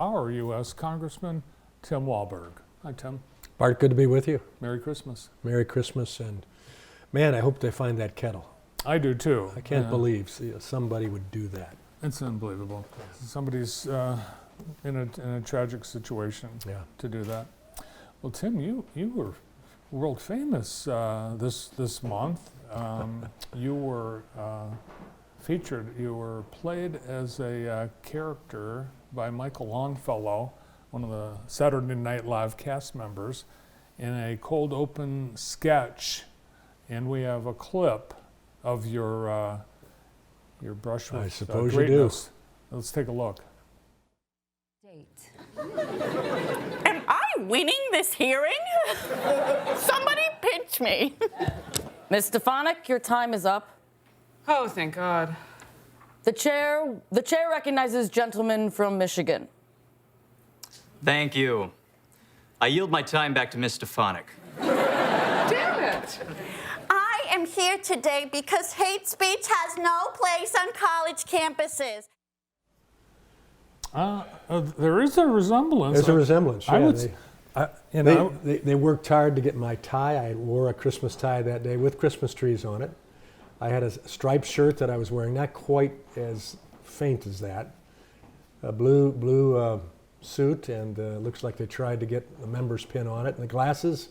our U.S. Congressman, Tim Walberg. Hi, Tim. Bart, good to be with you. Merry Christmas. Merry Christmas, and man, I hope they find that kettle. I do too. I can't believe somebody would do that. It's unbelievable. Somebody's in a tragic situation to do that. Well, Tim, you were world famous this month. You were featured. You were played as a character by Michael Longfellow, one of the Saturday Night Live cast members, in a cold open sketch, and we have a clip of your brush with I suppose you greatness. Let's take a look. Am I winning this hearing? Somebody pinch me. Ms. Stefanik, your time is up. Oh, thank God. The chair recognizes gentleman from Michigan. Thank you. I yield my time back to Ms. Stefanik. Damn it. I am here today because hate speech has no place on college campuses. There is a resemblance. There's a resemblance. Yeah, They worked hard to get my tie. I wore a Christmas tie that day with Christmas trees on it. I had a striped shirt that I was wearing, not quite as faint as that. A blue suit, and looks like they tried to get the member's pin on it. And the glasses.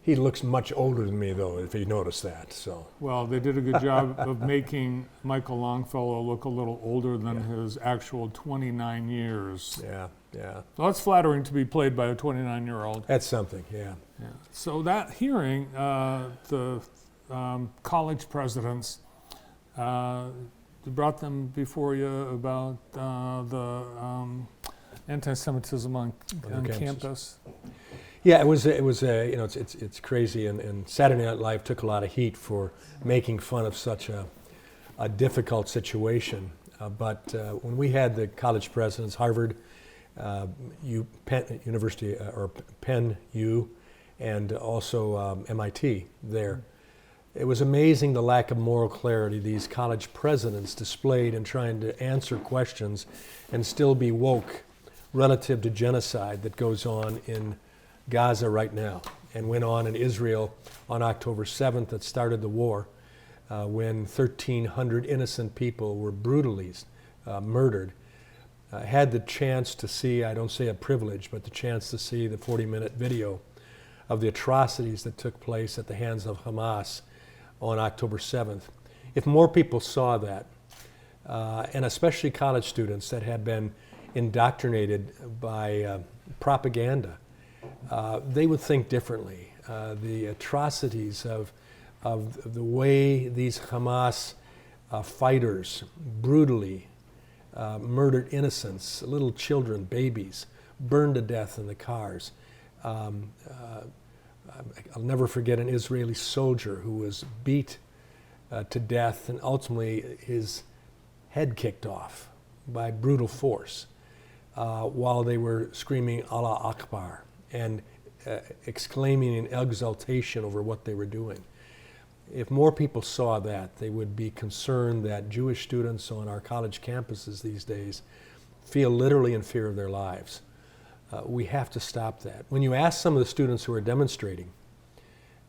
He looks much older than me, though, if you notice that. So. Well, they did a good job of making Michael Longfellow look a little older than his actual 29 years. Yeah. Well, it's flattering to be played by a 29-year-old. That's something, yeah. So that hearing, the college presidents, you brought them before you about the anti-Semitism on campus. Yeah, it was it's crazy, and Saturday Night Live took a lot of heat for making fun of such a difficult situation. But when we had the college presidents, Harvard, Penn U, and also MIT there, it was amazing the lack of moral clarity these college presidents displayed in trying to answer questions and still be woke relative to genocide that goes on in Gaza right now and went on in Israel on October 7th that started the war when 1,300 innocent people were brutally murdered. Had the chance to see, I don't say a privilege, but the chance to see the 40-minute video of the atrocities that took place at the hands of Hamas on October 7th. If more people saw that, and especially college students that had been indoctrinated by propaganda, they would think differently. The atrocities of the way these Hamas fighters brutally murdered innocents, little children, babies, burned to death in the cars. I'll never forget an Israeli soldier who was beat to death and ultimately his head kicked off by brutal force while they were screaming Allah Akbar and exclaiming in exultation over what they were doing. If more people saw that, they would be concerned that Jewish students on our college campuses these days feel literally in fear of their lives. We have to stop that. When you ask some of the students who are demonstrating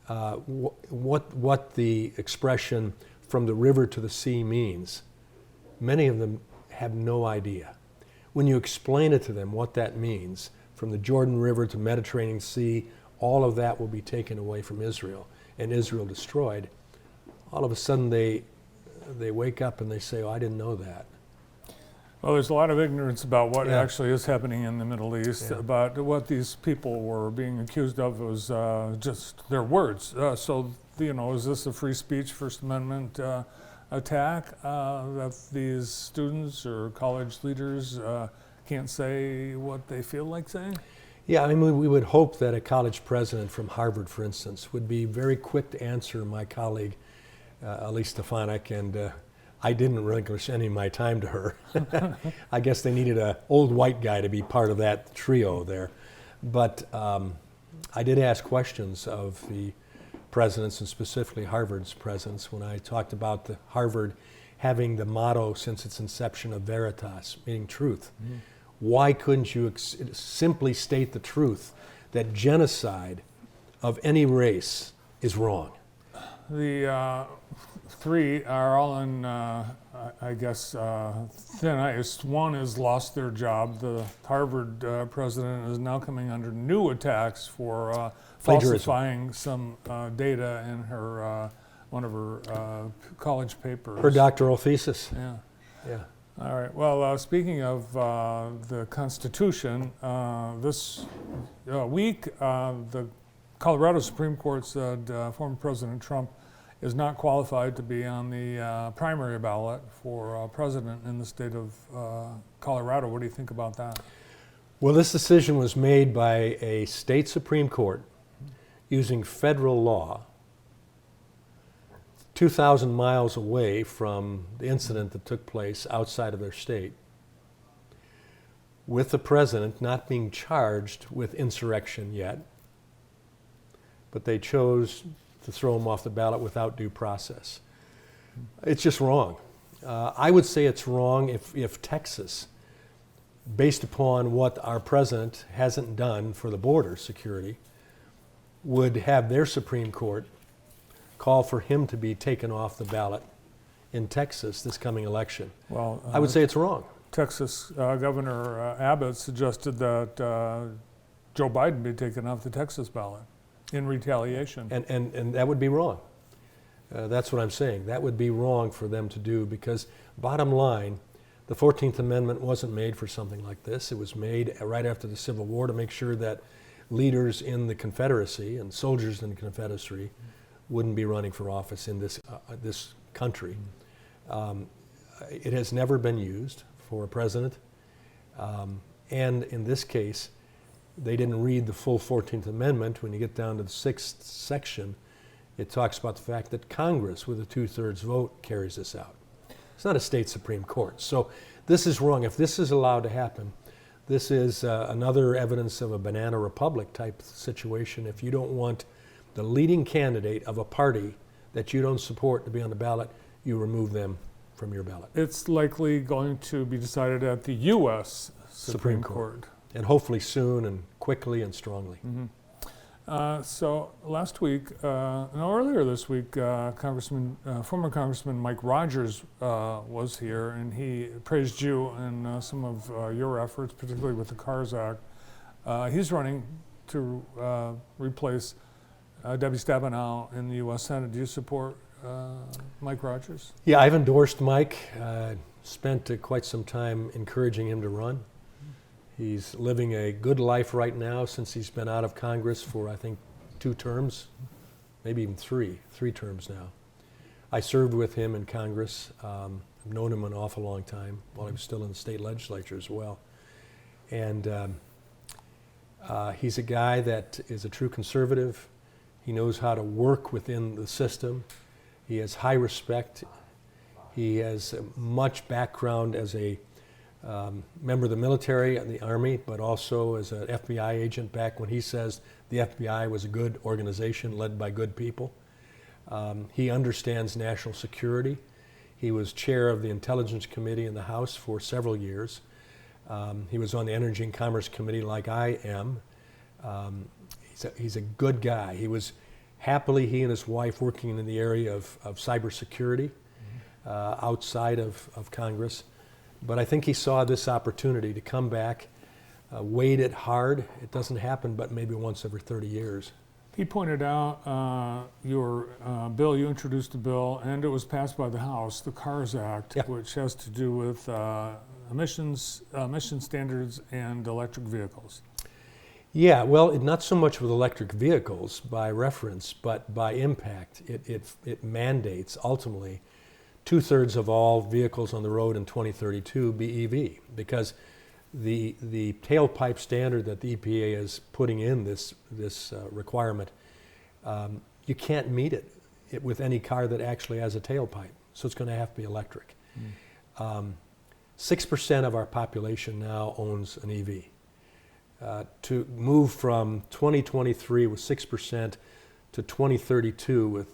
what the expression from the river to the sea means, many of them have no idea. When you explain it to them what that means, from the Jordan River to Mediterranean Sea, all of that will be taken away from Israel and Israel destroyed. All of a sudden they wake up and they say, oh, I didn't know that. Well, there's a lot of ignorance about what actually is happening in the Middle East, about what these people were being accused of was just their words. So, is this a free speech, First Amendment attack that these students or college leaders can't say what they feel like saying? Yeah, I mean, we would hope that a college president from Harvard, for instance, would be very quick to answer my colleague, Elise Stefanik, and I didn't relinquish any of my time to her. I guess they needed an old white guy to be part of that trio there. But I did ask questions of the presidents, and specifically Harvard's presidents, when I talked about the Harvard having the motto since its inception of Veritas, meaning truth. Why couldn't you simply state the truth that genocide of any race is wrong? The three are all in, I guess, thin ice. One has lost their job. The Harvard president is now coming under new attacks for Plagiarism. falsifying some data in her one of her college papers. Her doctoral thesis. Yeah. Yeah. All right. Well, speaking of the Constitution, this week the Colorado Supreme Court said former President Trump is not qualified to be on the primary ballot for president in the state of Colorado. What do you think about that? Well, this decision was made by a state Supreme Court using federal law 2,000 miles away from the incident that took place outside of their state, with the president not being charged with insurrection yet, but they chose to throw him off the ballot without due process. It's just wrong. I would say it's wrong if Texas, based upon what our president hasn't done for the border security, would have their Supreme Court call for him to be taken off the ballot in Texas this coming election. Well, I would say it's wrong. Texas Governor Abbott suggested that Joe Biden be taken off the Texas ballot in retaliation. And that would be wrong. That's what I'm saying. That would be wrong for them to do because, bottom line, the 14th Amendment wasn't made for something like this. It was made right after the Civil War to make sure that leaders in the Confederacy and soldiers in the Confederacy wouldn't be running for office in this country. It has never been used for a president. And in this case, they didn't read the full 14th Amendment. When you get down to the 6th section, it talks about the fact that Congress, with a 2/3 vote, carries this out. It's not a state Supreme Court. So this is wrong. If this is allowed to happen, this is another evidence of a banana republic type situation. If you don't want the leading candidate of a party that you don't support to be on the ballot, you remove them from your ballot. It's likely going to be decided at the U.S. Supreme Court. And hopefully soon and quickly and strongly. So last week, earlier this week, former Congressman Mike Rogers was here, and he praised you and some of your efforts, particularly with the CARS Act. He's running to replace Debbie Stabenow in the U.S. Senate. Do you support Mike Rogers? Yeah, I've endorsed Mike. Spent quite some time encouraging him to run. He's living a good life right now since he's been out of Congress for, I think, 2 terms, maybe even 3 terms now. I served with him in Congress. I've known him an awful long time while he was still in the state legislature as well. And he's a guy that is a true conservative. He knows how to work within the system. He has high respect. He has much background as a member of the military and the Army, but also as an FBI agent back when he says the FBI was a good organization led by good people. He understands national security. He was chair of the Intelligence Committee in the House for several years. He was on the Energy and Commerce Committee like I am. He's a good guy. He was happily, he and his wife, working in the area of cybersecurity outside of Congress. But I think he saw this opportunity to come back, weighed it hard. It doesn't happen but maybe once every 30 years. He pointed out your bill, you introduced a bill, and it was passed by the House, the CARS Act, Yeah. which has to do with emission standards and electric vehicles. Yeah, well, not so much with electric vehicles by reference, but by impact. It mandates, ultimately, 2/3 of all vehicles on the road in 2032 be EV, because the tailpipe standard that the EPA is putting in this requirement, you can't meet it with any car that actually has a tailpipe. So it's going to have to be electric. 6% of our population now owns an EV. To move from 2023 with 6% to 2032 with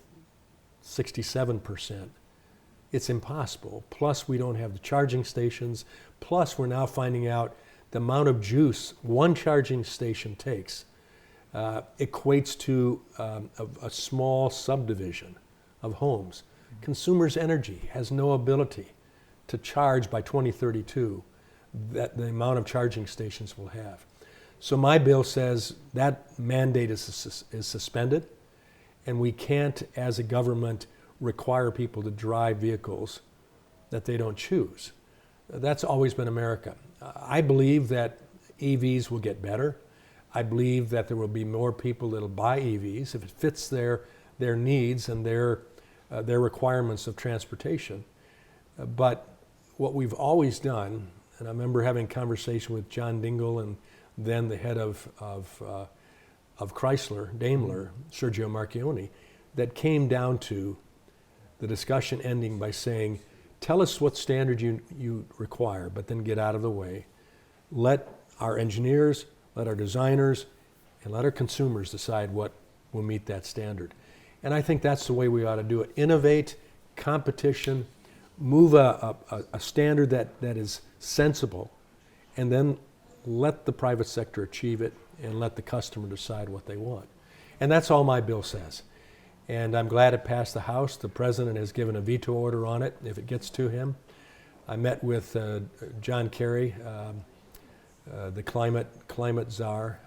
67%, it's impossible. Plus, we don't have the charging stations. Plus, we're now finding out the amount of juice one charging station takes equates to a small subdivision of homes. Consumers' energy has no ability to charge by 2032 that the amount of charging stations will have. So my bill says that mandate is suspended, and we can't, as a government, require people to drive vehicles that they don't choose. That's always been America. I believe that EVs will get better. I believe that there will be more people that'll buy EVs if it fits their needs and their requirements of transportation. But what we've always done, and I remember having a conversation with John Dingell and then the head of Chrysler, Daimler, Sergio Marchionne, that came down to the discussion ending by saying, tell us what standard you require, but then get out of the way. Let our engineers, let our designers, and let our consumers decide what will meet that standard. And I think that's the way we ought to do it. Innovate, competition, move a standard that is sensible, and then let the private sector achieve it and let the customer decide what they want. And that's all my bill says. And I'm glad it passed the House. The president has given a veto order on it if it gets to him. I met with John Kerry, the climate czar,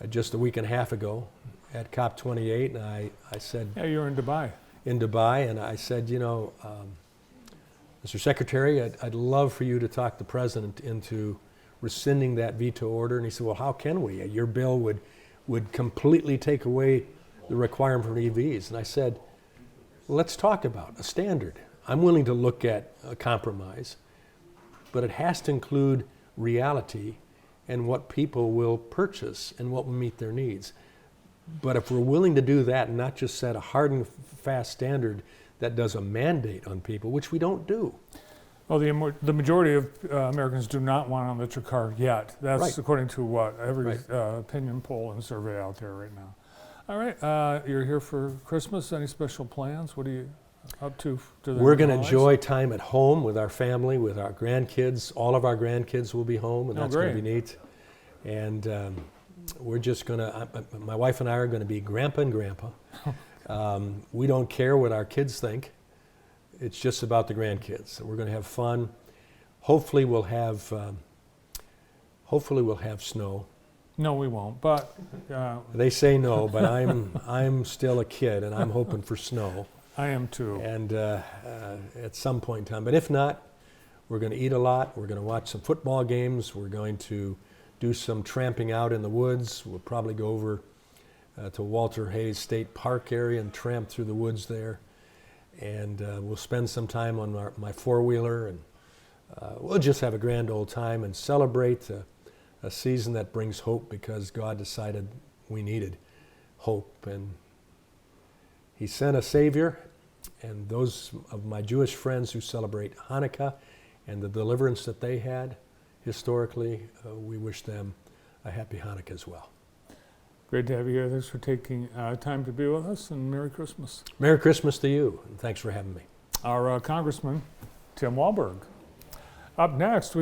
just a week and a half ago at COP28, and I said... Yeah, you're in Dubai. In Dubai, and I said, you know, Mr. Secretary, I'd love for you to talk the president into rescinding that veto order. And he said, well, how can we? Your bill would completely take away the requirement for EVs. And I said, well, let's talk about a standard. I'm willing to look at a compromise, but it has to include reality and what people will purchase and what will meet their needs. But if we're willing to do that and not just set a hard and fast standard that does a mandate on people, which we don't do. Well, the majority of Americans do not want an electric car yet. That's Right. according to what? Every Right. opinion poll and survey out there right now. All right, you're here for Christmas. Any special plans? What are you up to? We're going to enjoy time at home with our family, with our grandkids. All of our grandkids will be home, and that's going to be neat. And we're just going to, my wife and I are going to be grandpa and grandpa. We don't care what our kids think. It's just about the grandkids. We're going to have fun. Hopefully we'll have snow. No, we won't. But They say no, but I'm still a kid, and I'm hoping for snow. I am too. And at some point in time. But if not, we're going to eat a lot. We're going to watch some football games. We're going to do some tramping out in the woods. We'll probably go over to Walter Hayes State Park area and tramp through the woods there. And we'll spend some time on my four-wheeler, and we'll just have a grand old time and celebrate a season that brings hope, because God decided we needed hope. And He sent a Savior, and those of my Jewish friends who celebrate Hanukkah and the deliverance that they had historically, we wish them a happy Hanukkah as well. Great to have you here. Thanks for taking time to be with us, and Merry Christmas. Merry Christmas to you, and thanks for having me. Our Congressman, Tim Walberg. Up next,